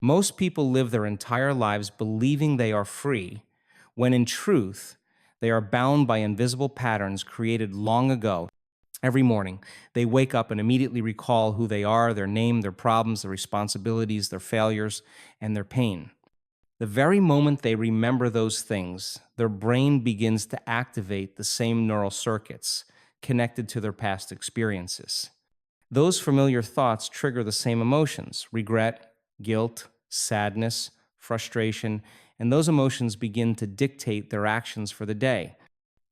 Most people live their entire lives believing they are free, when in truth, they are bound by invisible patterns created long ago. Every morning, they wake up and immediately recall who they are, their name, their problems, their responsibilities, their failures, and their pain. The very moment they remember those things, their brain begins to activate the same neural circuits connected to their past experiences. Those familiar thoughts trigger the same emotions: regret, guilt, sadness, frustration, and those emotions begin to dictate their actions for the day.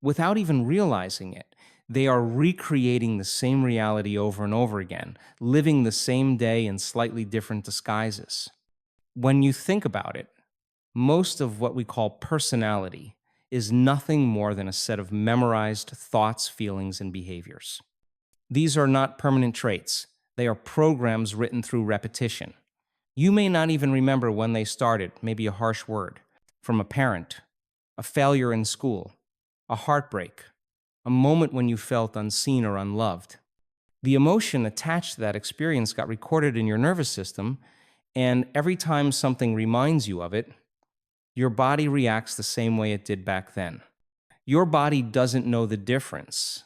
Without even realizing it, they are recreating the same reality over and over again, living the same day in slightly different disguises. When you think about it, most of what we call personality is nothing more than a set of memorized thoughts, feelings, and behaviors. These are not permanent traits. They are programs written through repetition. You may not even remember when they started, maybe a harsh word from a parent, a failure in school, a heartbreak, a moment when you felt unseen or unloved. The emotion attached to that experience got recorded in your nervous system, and every time something reminds you of it, your body reacts the same way it did back then. Your body doesn't know the difference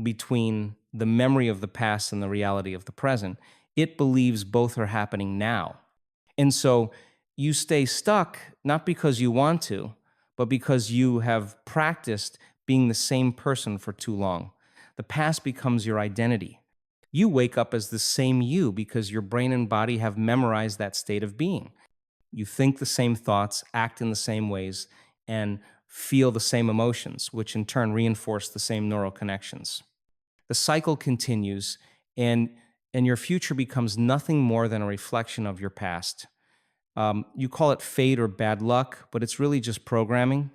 between the memory of the past and the reality of the present. It believes both are happening now. And so you stay stuck not because you want to, but because you have practiced being the same person for too long. The past becomes your identity. You wake up as the same you because your brain and body have memorized that state of being. You think the same thoughts, act in the same ways, and feel the same emotions, which in turn reinforce the same neural connections. The cycle continues, and your future becomes nothing more than a reflection of your past. You call it fate or bad luck, but it's really just programming.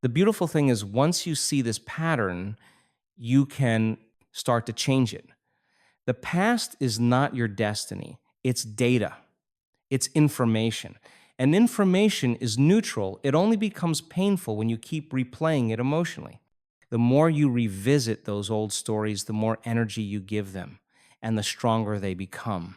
The beautiful thing is, once you see this pattern, you can start to change it. The past is not your destiny, it's data. It's information. And information is neutral. It only becomes painful when you keep replaying it emotionally. The more you revisit those old stories, the more energy you give them, and the stronger they become.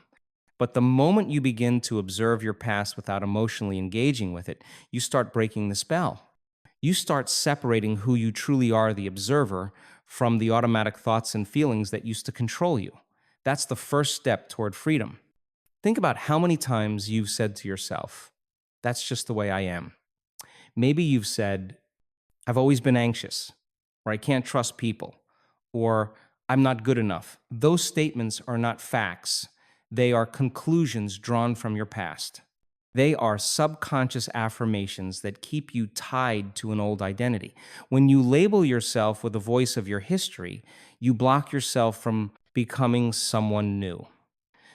But the moment you begin to observe your past without emotionally engaging with it, you start breaking the spell. You start separating who you truly are, the observer, from the automatic thoughts and feelings that used to control you. That's the first step toward freedom. Think about how many times you've said to yourself, "That's just the way I am." Maybe you've said, "I've always been anxious," or "I can't trust people," or "I'm not good enough." Those statements are not facts. They are conclusions drawn from your past. They are subconscious affirmations that keep you tied to an old identity. When you label yourself with the voice of your history, you block yourself from becoming someone new.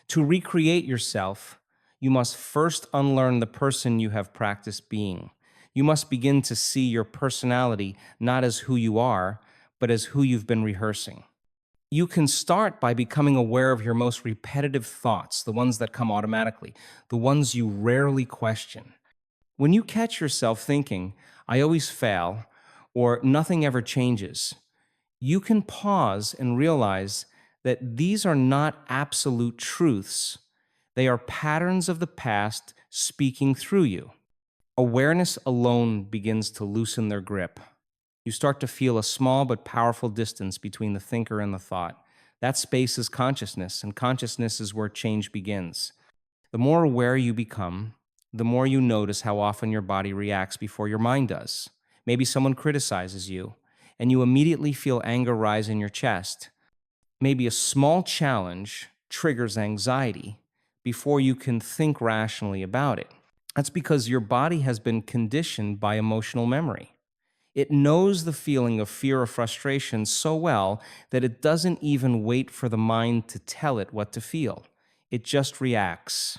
To recreate yourself, you must first unlearn the person you have practiced being. You must begin to see your personality not as who you are, but as who you've been rehearsing. You can start by becoming aware of your most repetitive thoughts, the ones that come automatically, the ones you rarely question. When you catch yourself thinking, "I always fail," or "nothing ever changes," you can pause and realize that these are not absolute truths. They are patterns of the past speaking through you. Awareness alone begins to loosen their grip. You start to feel a small but powerful distance between the thinker and the thought. That space is consciousness, and consciousness is where change begins. The more aware you become, the more you notice how often your body reacts before your mind does. Maybe someone criticizes you, and you immediately feel anger rise in your chest. Maybe a small challenge triggers anxiety before you can think rationally about it. That's because your body has been conditioned by emotional memory. It knows the feeling of fear or frustration so well that it doesn't even wait for the mind to tell it what to feel. It just reacts.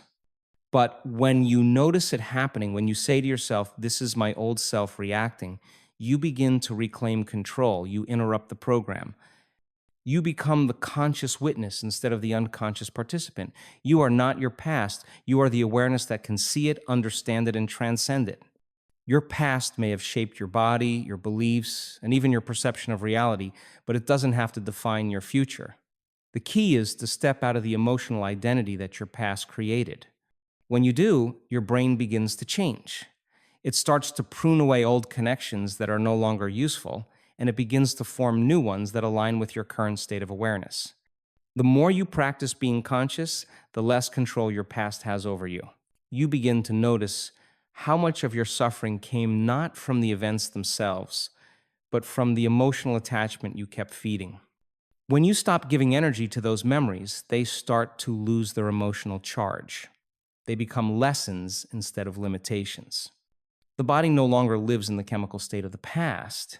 But when you notice it happening, when you say to yourself, "This is my old self reacting," you begin to reclaim control. You interrupt the program. You become the conscious witness instead of the unconscious participant. You are not your past. You are the awareness that can see it, understand it, and transcend it. Your past may have shaped your body, your beliefs, and even your perception of reality, but it doesn't have to define your future. The key is to step out of the emotional identity that your past created. When you do, your brain begins to change. It starts to prune away old connections that are no longer useful, and it begins to form new ones that align with your current state of awareness. The more you practice being conscious, the less control your past has over you. You begin to notice how much of your suffering came not from the events themselves, but from the emotional attachment you kept feeding. When you stop giving energy to those memories, they start to lose their emotional charge. They become lessons instead of limitations. The body no longer lives in the chemical state of the past,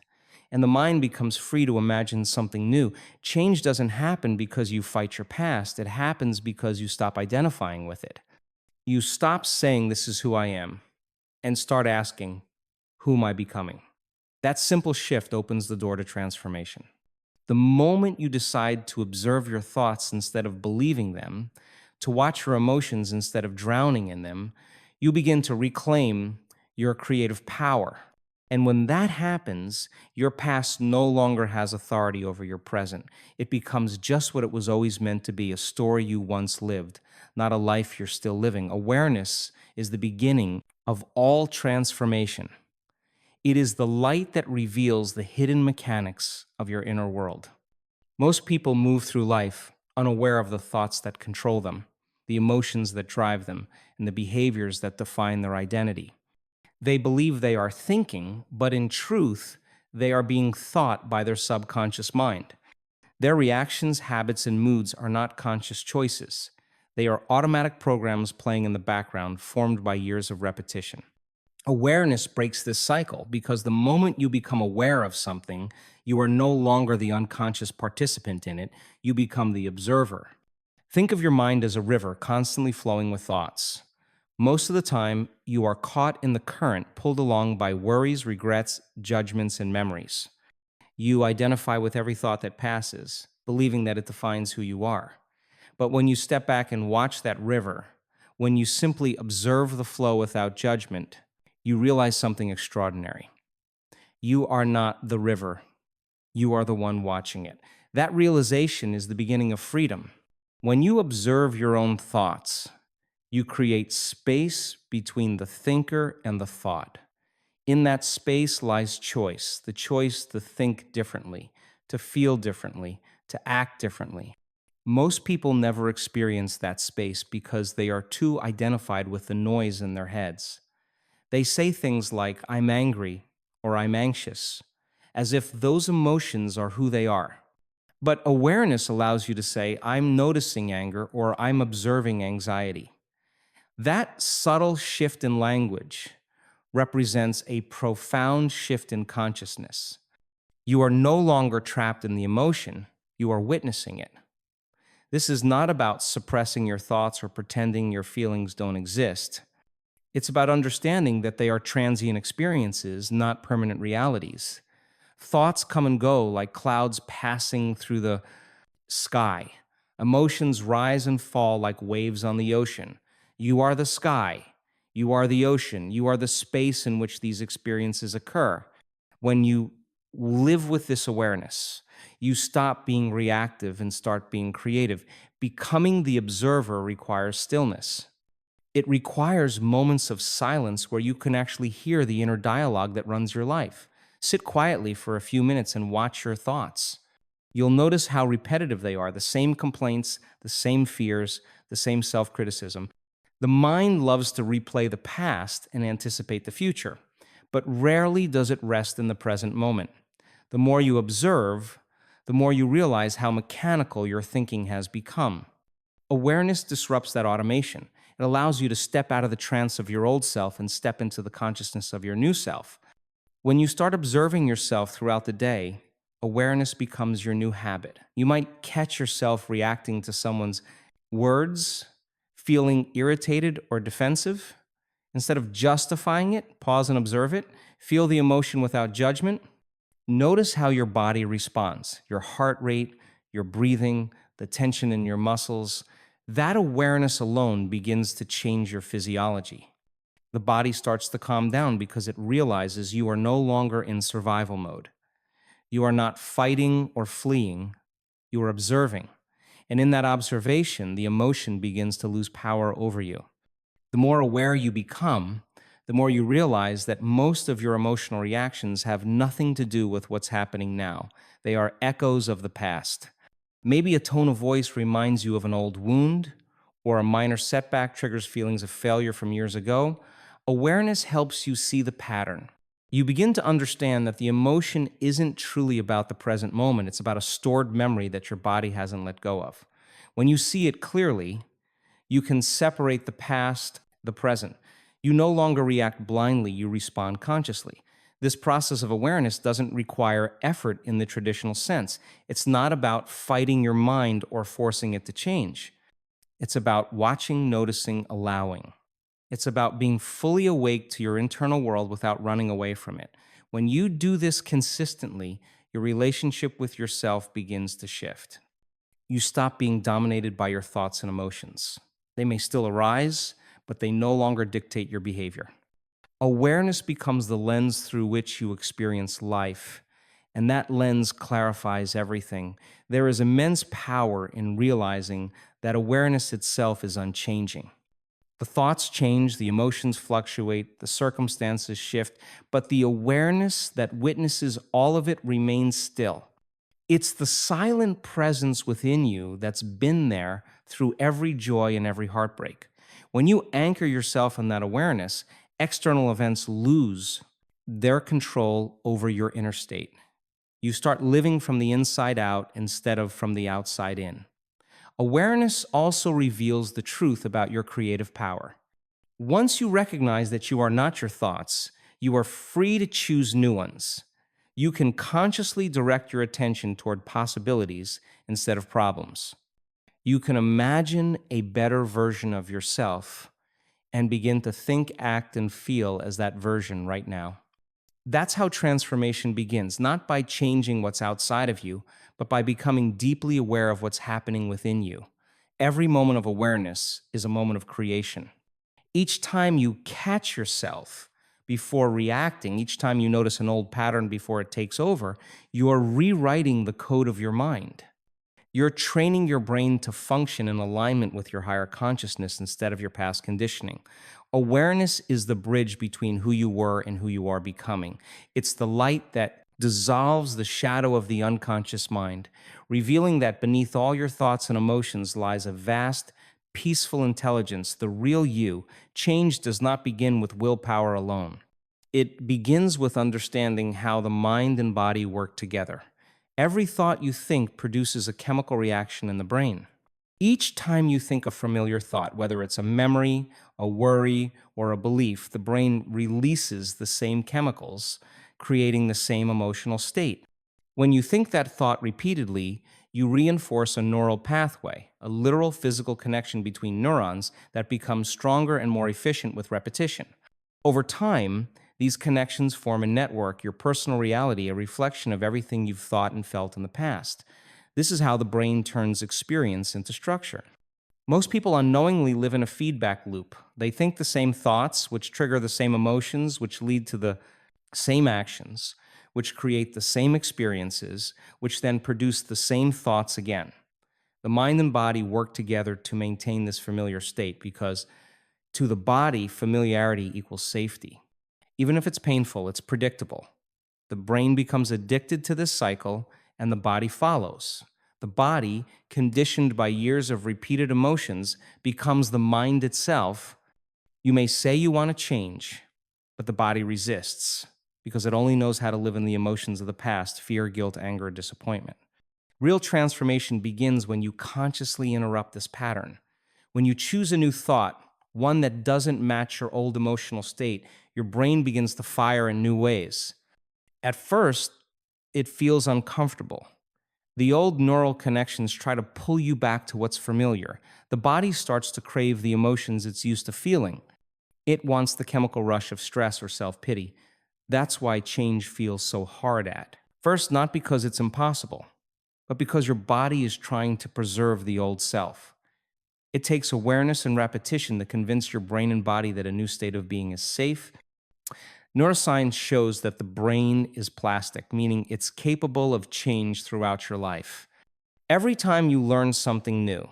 and the mind becomes free to imagine something new. Change doesn't happen because you fight your past, it happens because you stop identifying with it. You stop saying, "This is who I am," and start asking, "Who am I becoming?" That simple shift opens the door to transformation. The moment you decide to observe your thoughts instead of believing them, to watch your emotions instead of drowning in them, you begin to reclaim your creative power. And when that happens, your past no longer has authority over your present. It becomes just what it was always meant to be, a story you once lived, not a life you're still living. Awareness is the beginning of all transformation. It is the light that reveals the hidden mechanics of your inner world. Most people move through life unaware of the thoughts that control them, the emotions that drive them, and the behaviors that define their identity. They believe they are thinking, but in truth, they are being thought by their subconscious mind. Their reactions, habits, and moods are not conscious choices. They are automatic programs playing in the background, formed by years of repetition. Awareness breaks this cycle because the moment you become aware of something, you are no longer the unconscious participant in it, you become the observer. Think of your mind as a river constantly flowing with thoughts. Most of the time, you are caught in the current, pulled along by worries, regrets, judgments, and memories. You identify with every thought that passes, believing that it defines who you are. But when you step back and watch that river, when you simply observe the flow without judgment, you realize something extraordinary. You are not the river. You are the one watching it. That realization is the beginning of freedom. When you observe your own thoughts, you create space between the thinker and the thought. In that space lies choice, the choice to think differently, to feel differently, to act differently. Most people never experience that space because they are too identified with the noise in their heads. They say things like, "I'm angry," or "I'm anxious," as if those emotions are who they are. But awareness allows you to say, "I'm noticing anger," or "I'm observing anxiety." That subtle shift in language represents a profound shift in consciousness. You are no longer trapped in the emotion, you are witnessing it. This is not about suppressing your thoughts or pretending your feelings don't exist. It's about understanding that they are transient experiences, not permanent realities. Thoughts come and go like clouds passing through the sky. Emotions rise and fall like waves on the ocean. You are the sky. You are the ocean. You are the space in which these experiences occur. When you live with this awareness, you stop being reactive and start being creative. Becoming the observer requires stillness. It requires moments of silence where you can actually hear the inner dialogue that runs your life. Sit quietly for a few minutes and watch your thoughts. You'll notice how repetitive they are, the same complaints, the same fears, the same self-criticism. The mind loves to replay the past and anticipate the future, but rarely does it rest in the present moment. The more you observe, the more you realize how mechanical your thinking has become. Awareness disrupts that automation. It allows you to step out of the trance of your old self and step into the consciousness of your new self. When you start observing yourself throughout the day, awareness becomes your new habit. You might catch yourself reacting to someone's words, feeling irritated or defensive. Instead of justifying it, pause and observe it. Feel the emotion without judgment. Notice how your body responds, your heart rate, your breathing, the tension in your muscles. That awareness alone begins to change your physiology. The body starts to calm down because it realizes you are no longer in survival mode. You are not fighting or fleeing, you are observing. And in that observation, the emotion begins to lose power over you. The more aware you become, the more you realize that most of your emotional reactions have nothing to do with what's happening now. They are echoes of the past. Maybe a tone of voice reminds you of an old wound, or a minor setback triggers feelings of failure from years ago. Awareness helps you see the pattern. You begin to understand that the emotion isn't truly about the present moment, it's about a stored memory that your body hasn't let go of. When you see it clearly, you can separate the past, the present. You no longer react blindly, you respond consciously. This process of awareness doesn't require effort in the traditional sense. It's not about fighting your mind or forcing it to change. It's about watching, noticing, allowing. It's about being fully awake to your internal world without running away from it. When you do this consistently, your relationship with yourself begins to shift. You stop being dominated by your thoughts and emotions. They may still arise, but they no longer dictate your behavior. Awareness becomes the lens through which you experience life, and that lens clarifies everything. There is immense power in realizing that awareness itself is unchanging. The thoughts change, the emotions fluctuate, the circumstances shift, but the awareness that witnesses all of it remains still. It's the silent presence within you that's been there through every joy and every heartbreak. When you anchor yourself in that awareness, external events lose their control over your inner state. You start living from the inside out instead of from the outside in. Awareness also reveals the truth about your creative power. Once you recognize that you are not your thoughts, you are free to choose new ones. You can consciously direct your attention toward possibilities instead of problems. You can imagine a better version of yourself and begin to think, act, and feel as that version right now. That's how transformation begins, not by changing what's outside of you, but by becoming deeply aware of what's happening within you. Every moment of awareness is a moment of creation. Each time you catch yourself before reacting, each time you notice an old pattern before it takes over, you are rewriting the code of your mind. You're training your brain to function in alignment with your higher consciousness instead of your past conditioning. Awareness is the bridge between who you were and who you are becoming. It's the light that dissolves the shadow of the unconscious mind, revealing that beneath all your thoughts and emotions lies a vast, peaceful intelligence, the real you. Change does not begin with willpower alone. It begins with understanding how the mind and body work together. Every thought you think produces a chemical reaction in the brain. Each time you think a familiar thought, whether it's a memory, a worry, or a belief, the brain releases the same chemicals, creating the same emotional state. When you think that thought repeatedly, you reinforce a neural pathway, a literal physical connection between neurons that becomes stronger and more efficient with repetition. Over time, these connections form a network, your personal reality, a reflection of everything you've thought and felt in the past. This is how the brain turns experience into structure. Most people unknowingly live in a feedback loop. They think the same thoughts, which trigger the same emotions, which lead to the same actions, which create the same experiences, which then produce the same thoughts again. The mind and body work together to maintain this familiar state because to the body, familiarity equals safety. Even if it's painful, it's predictable. The brain becomes addicted to this cycle and the body follows. The body, conditioned by years of repeated emotions, becomes the mind itself. You may say you want to change, but the body resists because it only knows how to live in the emotions of the past: fear, guilt, anger, disappointment. Real transformation begins when you consciously interrupt this pattern. When you choose a new thought, one that doesn't match your old emotional state, your brain begins to fire in new ways. At first, it feels uncomfortable. The old neural connections try to pull you back to what's familiar. The body starts to crave the emotions it's used to feeling. It wants the chemical rush of stress or self-pity. That's why change feels so hard at first, not because it's impossible, but because your body is trying to preserve the old self. It takes awareness and repetition to convince your brain and body that a new state of being is safe. Neuroscience shows that the brain is plastic, meaning it's capable of change throughout your life. Every time you learn something new,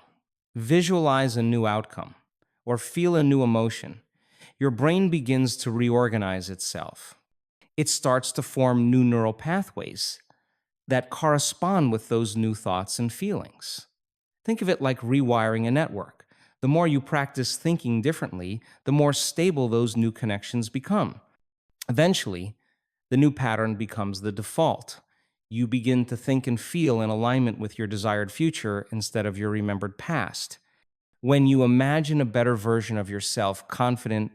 visualize a new outcome, or feel a new emotion, your brain begins to reorganize itself. It starts to form new neural pathways that correspond with those new thoughts and feelings. Think of it like rewiring a network. The more you practice thinking differently, the more stable those new connections become. Eventually, the new pattern becomes the default. You begin to think and feel in alignment with your desired future instead of your remembered past. When you imagine a better version of yourself, confident,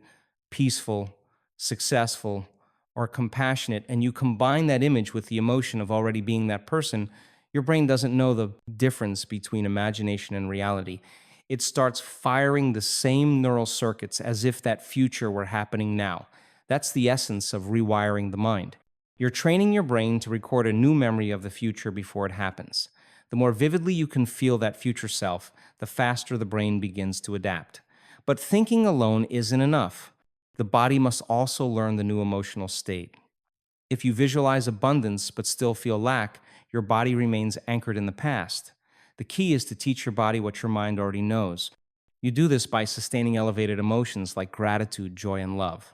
peaceful, successful, or compassionate, and you combine that image with the emotion of already being that person, your brain doesn't know the difference between imagination and reality. It starts firing the same neural circuits as if that future were happening now. That's the essence of rewiring the mind. You're training your brain to record a new memory of the future before it happens. The more vividly you can feel that future self, the faster the brain begins to adapt. But thinking alone isn't enough. The body must also learn the new emotional state. If you visualize abundance but still feel lack, your body remains anchored in the past. The key is to teach your body what your mind already knows. You do this by sustaining elevated emotions like gratitude, joy, and love.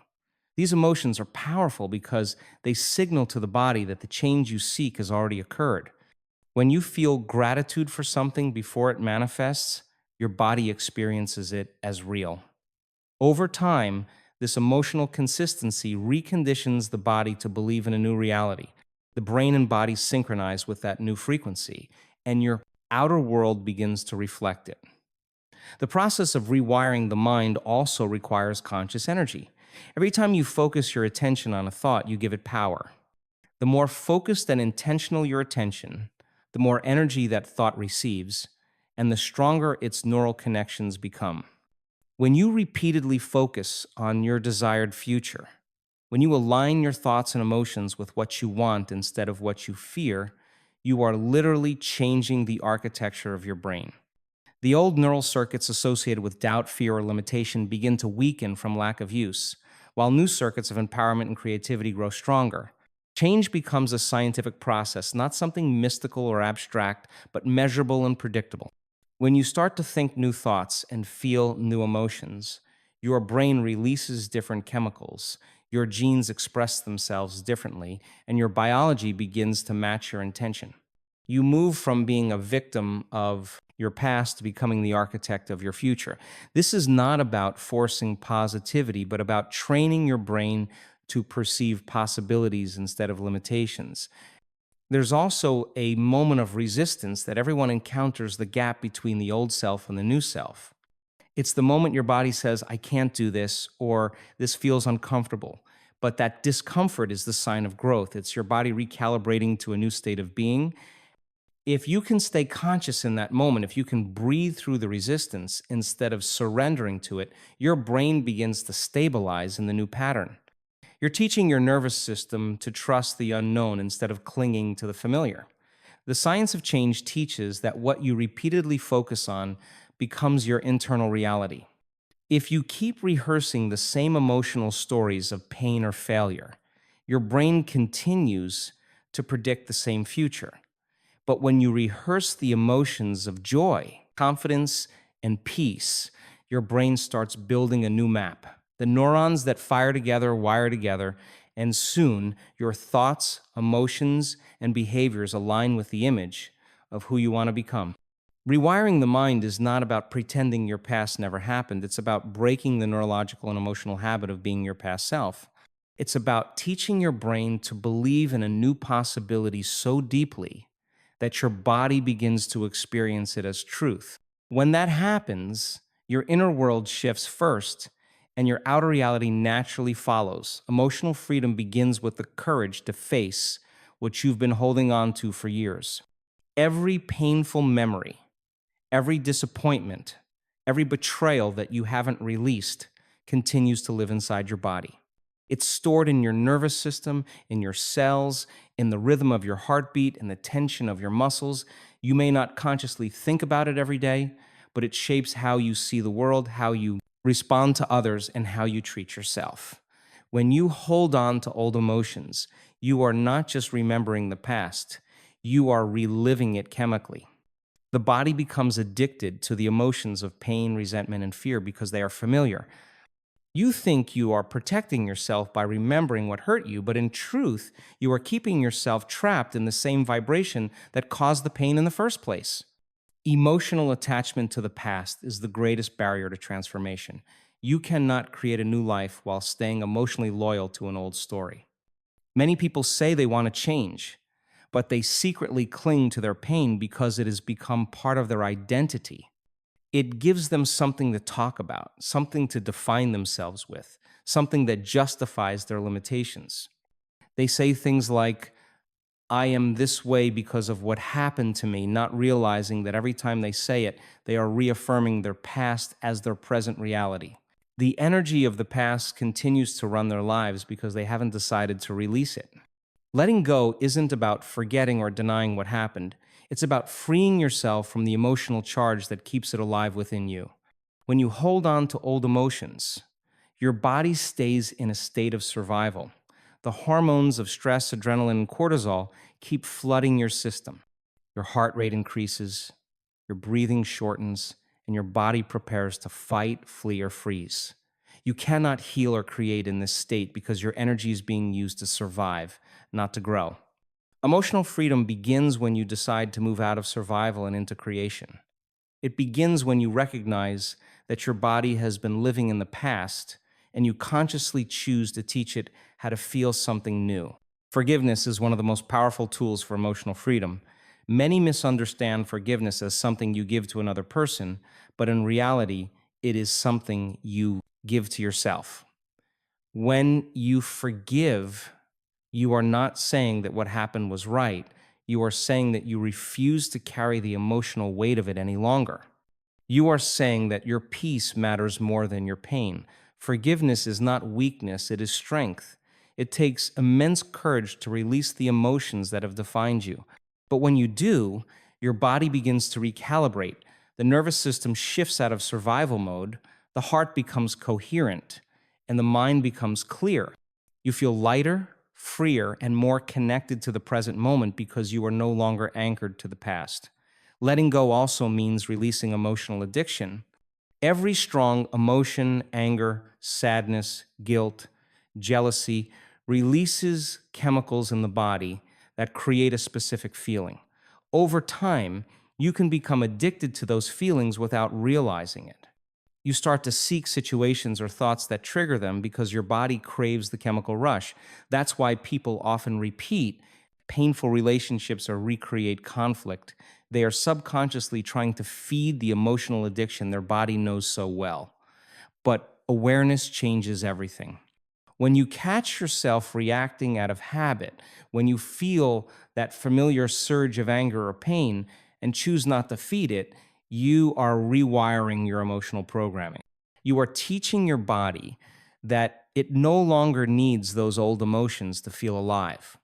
These emotions are powerful because they signal to the body that the change you seek has already occurred. When you feel gratitude for something before it manifests, your body experiences it as real. Over time, this emotional consistency reconditions the body to believe in a new reality. The brain and body synchronize with that new frequency, and your outer world begins to reflect it. The process of rewiring the mind also requires conscious energy. Every time you focus your attention on a thought, you give it power. The more focused and intentional your attention, the more energy that thought receives, and the stronger its neural connections become. When you repeatedly focus on your desired future, when you align your thoughts and emotions with what you want instead of what you fear, you are literally changing the architecture of your brain. The old neural circuits associated with doubt, fear, or limitation begin to weaken from lack of use, while new circuits of empowerment and creativity grow stronger. Change becomes a scientific process, not something mystical or abstract, but measurable and predictable. When you start to think new thoughts and feel new emotions, your brain releases different chemicals, your genes express themselves differently, and your biology begins to match your intention. You move from being a victim of your past to becoming the architect of your future. This is not about forcing positivity, but about training your brain to perceive possibilities instead of limitations. There's also a moment of resistance that everyone encounters, the gap between the old self and the new self. It's the moment your body says, I can't do this, or this feels uncomfortable. But that discomfort is the sign of growth. It's your body recalibrating to a new state of being. If you can stay conscious in that moment, if you can breathe through the resistance instead of surrendering to it, your brain begins to stabilize in the new pattern. You're teaching your nervous system to trust the unknown instead of clinging to the familiar. The science of change teaches that what you repeatedly focus on becomes your internal reality. If you keep rehearsing the same emotional stories of pain or failure, your brain continues to predict the same future. But when you rehearse the emotions of joy, confidence, and peace, your brain starts building a new map. The neurons that fire together wire together, and soon your thoughts, emotions, and behaviors align with the image of who you want to become. Rewiring the mind is not about pretending your past never happened. It's about breaking the neurological and emotional habit of being your past self. It's about teaching your brain to believe in a new possibility so deeply that your body begins to experience it as truth. When that happens, your inner world shifts first, and your outer reality naturally follows. Emotional freedom begins with the courage to face what you've been holding on to for years. Every painful memory, every disappointment, every betrayal that you haven't released continues to live inside your body. It's stored in your nervous system, in your cells, in the rhythm of your heartbeat, in the tension of your muscles. You may not consciously think about it every day, but it shapes how you see the world, how you respond to others, and how you treat yourself. When you hold on to old emotions, you are not just remembering the past, you are reliving it chemically. The body becomes addicted to the emotions of pain, resentment, and fear because they are familiar. You think you are protecting yourself by remembering what hurt you, but in truth, you are keeping yourself trapped in the same vibration that caused the pain in the first place. Emotional attachment to the past is the greatest barrier to transformation. You cannot create a new life while staying emotionally loyal to an old story. Many people say they want to change, but they secretly cling to their pain because it has become part of their identity. It gives them something to talk about, something to define themselves with, something that justifies their limitations. They say things like, I am this way because of what happened to me, not realizing that every time they say it, they are reaffirming their past as their present reality. The energy of the past continues to run their lives because they haven't decided to release it. Letting go isn't about forgetting or denying what happened. It's about freeing yourself from the emotional charge that keeps it alive within you. When you hold on to old emotions, your body stays in a state of survival. The hormones of stress, adrenaline, and cortisol keep flooding your system. Your heart rate increases, your breathing shortens, and your body prepares to fight, flee, or freeze. You cannot heal or create in this state because your energy is being used to survive, not to grow. Emotional freedom begins when you decide to move out of survival and into creation. It begins when you recognize that your body has been living in the past and you consciously choose to teach it how to feel something new. Forgiveness is one of the most powerful tools for emotional freedom. Many misunderstand forgiveness as something you give to another person, but in reality, it is something you give to yourself. When you forgive, you are not saying that what happened was right. You are saying that you refuse to carry the emotional weight of it any longer. You are saying that your peace matters more than your pain. Forgiveness is not weakness, it is strength. It takes immense courage to release the emotions that have defined you. But when you do, your body begins to recalibrate. The nervous system shifts out of survival mode, the heart becomes coherent, and the mind becomes clear. You feel lighter, freer, and more connected to the present moment because you are no longer anchored to the past. Letting go also means releasing emotional addiction. Every strong emotion, anger, sadness, guilt, jealousy, releases chemicals in the body that create a specific feeling. Over time, you can become addicted to those feelings without realizing it. You start to seek situations or thoughts that trigger them because your body craves the chemical rush. That's why people often repeat painful relationships or recreate conflict. They are subconsciously trying to feed the emotional addiction their body knows so well. But awareness changes everything. When you catch yourself reacting out of habit, when you feel that familiar surge of anger or pain and choose not to feed it, you are rewiring your emotional programming. You are teaching your body that it no longer needs those old emotions to feel alive.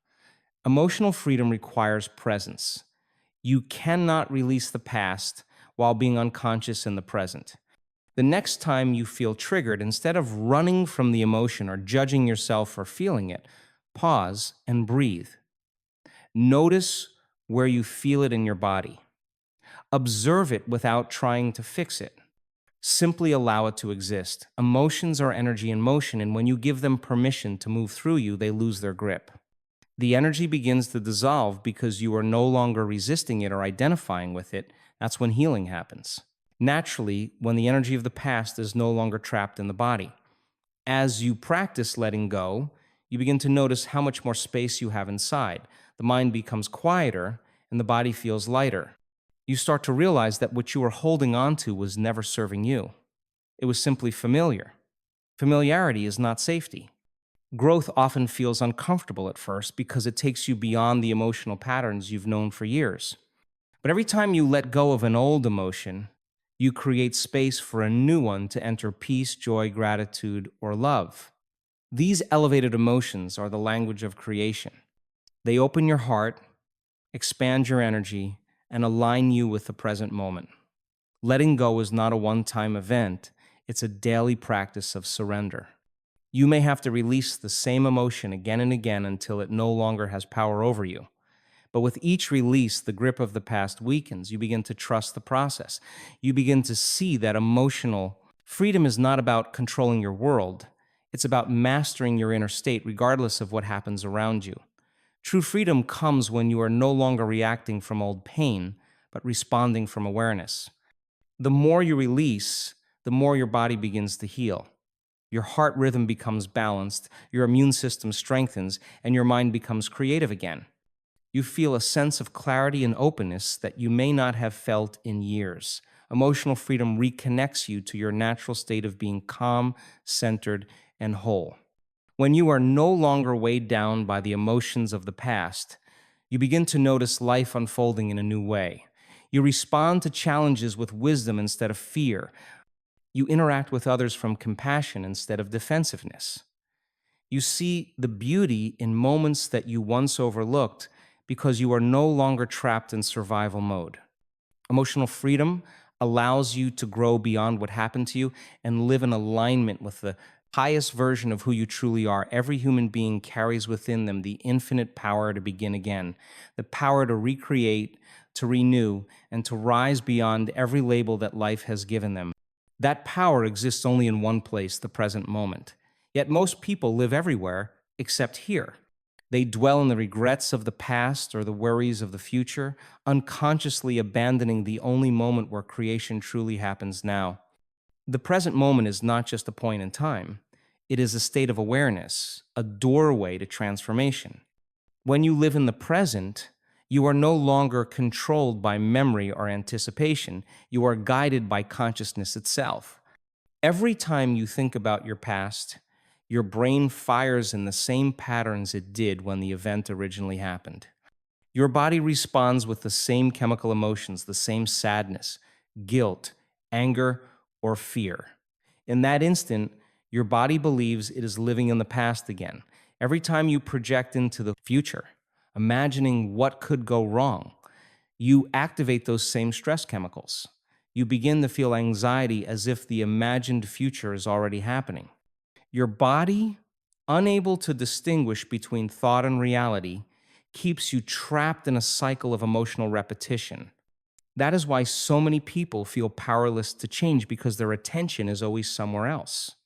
Emotional freedom requires presence. You cannot release the past while being unconscious in the present. The next time you feel triggered, instead of running from the emotion or judging yourself for feeling it, pause and breathe. Notice where you feel it in your body. Observe it without trying to fix it. Simply allow it to exist. Emotions are energy in motion, and when you give them permission to move through you, they lose their grip. The energy begins to dissolve because you are no longer resisting it or identifying with it. That's when healing happens. Naturally, when the energy of the past is no longer trapped in the body. As you practice letting go, you begin to notice how much more space you have inside. The mind becomes quieter and the body feels lighter. You start to realize that what you were holding on to was never serving you. It was simply familiar. Familiarity is not safety. Growth often feels uncomfortable at first because it takes you beyond the emotional patterns you've known for years. But every time you let go of an old emotion, you create space for a new one to enter peace, joy, gratitude, or love. These elevated emotions are the language of creation. They open your heart, expand your energy, and align you with the present moment. Letting go is not a one-time event, it's a daily practice of surrender. You may have to release the same emotion again and again until it no longer has power over you. But with each release, the grip of the past weakens. You begin to trust the process. You begin to see that emotional freedom is not about controlling your world, it's about mastering your inner state, regardless of what happens around you. True freedom comes when you are no longer reacting from old pain, but responding from awareness. The more you release, the more your body begins to heal. Your heart rhythm becomes balanced, your immune system strengthens, and your mind becomes creative again. You feel a sense of clarity and openness that you may not have felt in years. Emotional freedom reconnects you to your natural state of being calm, centered, and whole. When you are no longer weighed down by the emotions of the past, you begin to notice life unfolding in a new way. You respond to challenges with wisdom instead of fear. You interact with others from compassion instead of defensiveness. You see the beauty in moments that you once overlooked because you are no longer trapped in survival mode. Emotional freedom allows you to grow beyond what happened to you and live in alignment with the highest version of who you truly are. Every human being carries within them the infinite power to begin again, the power to recreate, to renew, and to rise beyond every label that life has given them. That power exists only in one place, the present moment. Yet most people live everywhere except here. They dwell in the regrets of the past or the worries of the future, unconsciously abandoning the only moment where creation truly happens now. The present moment is not just a point in time. It is a state of awareness, a doorway to transformation. When you live in the present, you are no longer controlled by memory or anticipation. You are guided by consciousness itself. Every time you think about your past, your brain fires in the same patterns it did when the event originally happened. Your body responds with the same chemical emotions, the same sadness, guilt, anger, or fear. In that instant, your body believes it is living in the past again. Every time you project into the future, imagining what could go wrong, you activate those same stress chemicals. You begin to feel anxiety as if the imagined future is already happening. Your body, unable to distinguish between thought and reality, keeps you trapped in a cycle of emotional repetition. That is why so many people feel powerless to change because their attention is always somewhere else.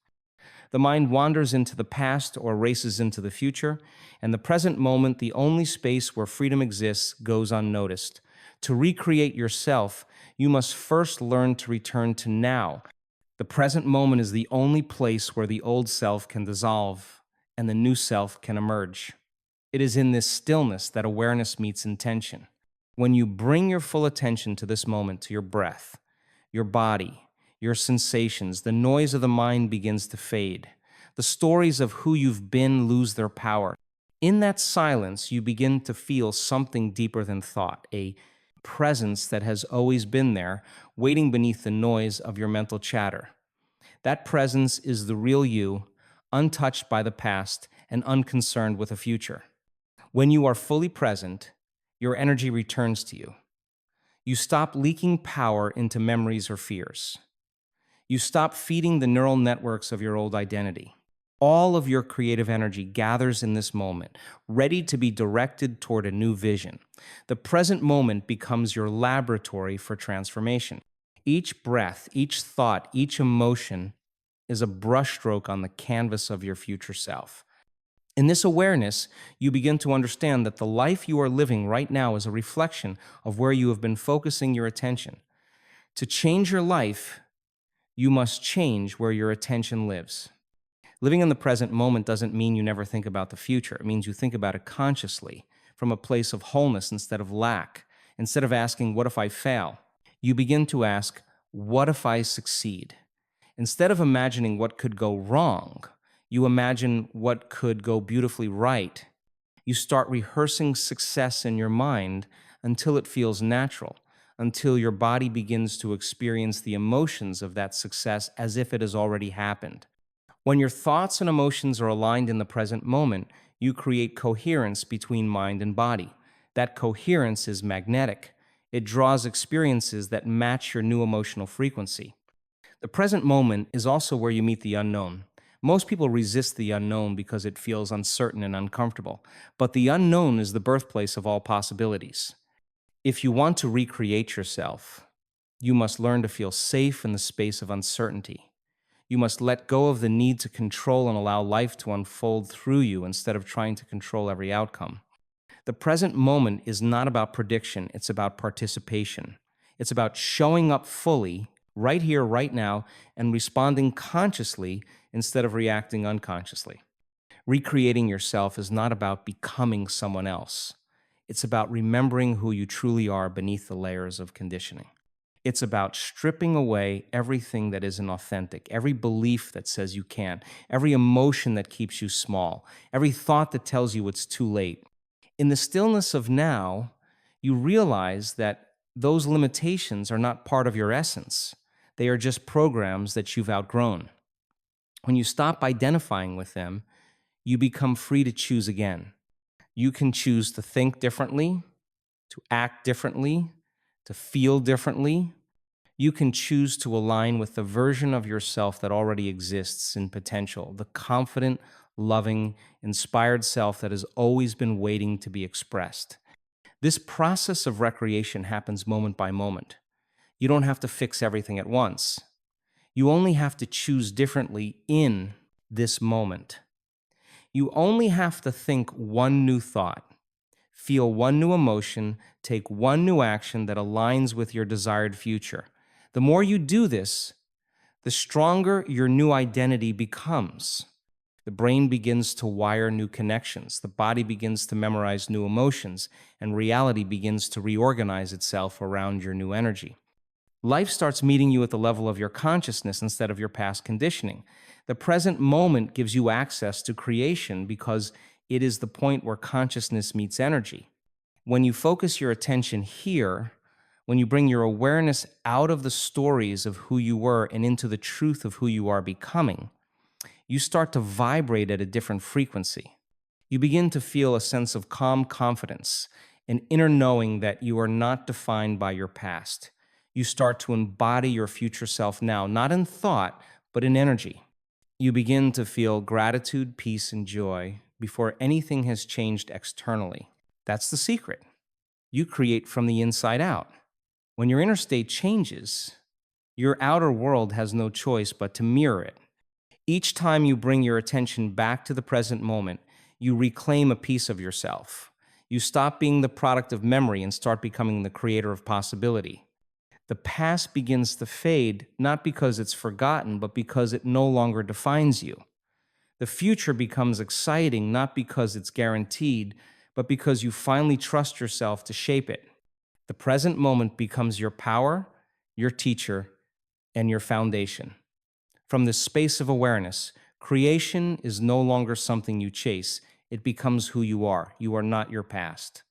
The mind wanders into the past or races into the future, and the present moment, the only space where freedom exists, goes unnoticed. To recreate yourself, you must first learn to return to now. The present moment is the only place where the old self can dissolve and the new self can emerge. It is in this stillness that awareness meets intention. When you bring your full attention to this moment, to your breath, your body, your sensations, the noise of the mind begins to fade. The stories of who you've been lose their power. In that silence, you begin to feel something deeper than thought, a presence that has always been there, waiting beneath the noise of your mental chatter. That presence is the real you, untouched by the past and unconcerned with the future. When you are fully present, your energy returns to you. You stop leaking power into memories or fears. You stop feeding the neural networks of your old identity. All of your creative energy gathers in this moment, ready to be directed toward a new vision. The present moment becomes your laboratory for transformation. Each breath, each thought, each emotion is a brushstroke on the canvas of your future self. In this awareness, you begin to understand that the life you are living right now is a reflection of where you have been focusing your attention. To change your life, you must change where your attention lives. Living in the present moment doesn't mean you never think about the future. It means you think about it consciously, from a place of wholeness instead of lack. Instead of asking, what if I fail? You begin to ask, what if I succeed? Instead of imagining what could go wrong, you imagine what could go beautifully right. You start rehearsing success in your mind until it feels natural, until your body begins to experience the emotions of that success as if it has already happened. When your thoughts and emotions are aligned in the present moment, you create coherence between mind and body. That coherence is magnetic. It draws experiences that match your new emotional frequency. The present moment is also where you meet the unknown. Most people resist the unknown because it feels uncertain and uncomfortable, but the unknown is the birthplace of all possibilities. If you want to recreate yourself, you must learn to feel safe in the space of uncertainty. You must let go of the need to control and allow life to unfold through you instead of trying to control every outcome. The present moment is not about prediction, it's about participation. It's about showing up fully, right here, right now, and responding consciously instead of reacting unconsciously. Recreating yourself is not about becoming someone else. It's about remembering who you truly are beneath the layers of conditioning. It's about stripping away everything that isn't authentic, every belief that says you can't, every emotion that keeps you small, every thought that tells you it's too late. In the stillness of now, you realize that those limitations are not part of your essence. They are just programs that you've outgrown. When you stop identifying with them, you become free to choose again. You can choose to think differently, to act differently, to feel differently. You can choose to align with the version of yourself that already exists in potential, the confident, loving, inspired self that has always been waiting to be expressed. This process of recreation happens moment by moment. You don't have to fix everything at once. You only have to choose differently in this moment. You only have to think one new thought, feel one new emotion, take one new action that aligns with your desired future. The more you do this, the stronger your new identity becomes. The brain begins to wire new connections, the body begins to memorize new emotions, and reality begins to reorganize itself around your new energy. Life starts meeting you at the level of your consciousness instead of your past conditioning. The present moment gives you access to creation because it is the point where consciousness meets energy. When you focus your attention here, when you bring your awareness out of the stories of who you were and into the truth of who you are becoming, you start to vibrate at a different frequency. You begin to feel a sense of calm confidence, an inner knowing that you are not defined by your past. You start to embody your future self now, not in thought, but in energy. You begin to feel gratitude, peace, and joy before anything has changed externally. That's the secret. You create from the inside out. When your inner state changes, your outer world has no choice but to mirror it. Each time you bring your attention back to the present moment, you reclaim a piece of yourself. You stop being the product of memory and start becoming the creator of possibility. The past begins to fade, not because it's forgotten, but because it no longer defines you. The future becomes exciting, not because it's guaranteed, but because you finally trust yourself to shape it. The present moment becomes your power, your teacher, and your foundation. From this space of awareness, creation is no longer something you chase. It becomes who you are. You are not your past.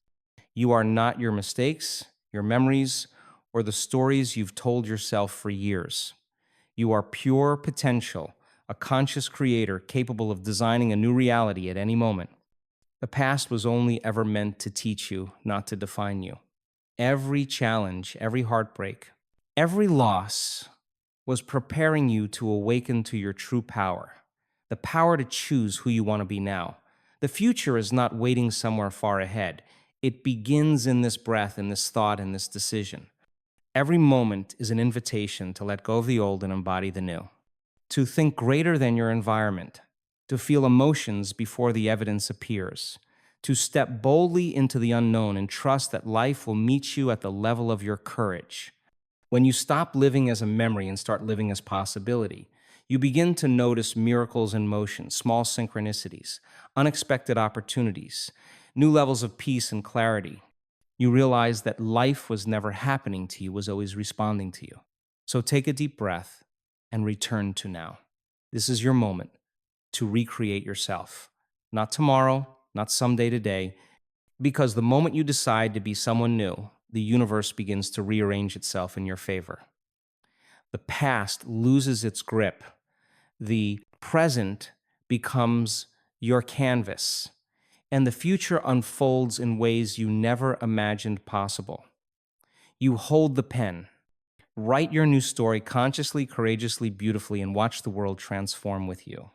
You are not your mistakes, your memories, or the stories you've told yourself for years. You are pure potential, a conscious creator capable of designing a new reality at any moment. The past was only ever meant to teach you, not to define you. Every challenge, every heartbreak, every loss was preparing you to awaken to your true power, the power to choose who you want to be now. The future is not waiting somewhere far ahead. It begins in this breath, in this thought, in this decision. Every moment is an invitation to let go of the old and embody the new, to think greater than your environment, to feel emotions before the evidence appears, to step boldly into the unknown and trust that life will meet you at the level of your courage. When you stop living as a memory and start living as possibility, you begin to notice miracles in motion, small synchronicities, unexpected opportunities, new levels of peace and clarity. You realize that life was never happening to you, was always responding to you. So take a deep breath and return to now. This is your moment to recreate yourself. Not tomorrow, not someday today, because the moment you decide to be someone new, the universe begins to rearrange itself in your favor. The past loses its grip. The present becomes your canvas, and the future unfolds in ways you never imagined possible. You hold the pen. Write your new story consciously, courageously, beautifully, and watch the world transform with you.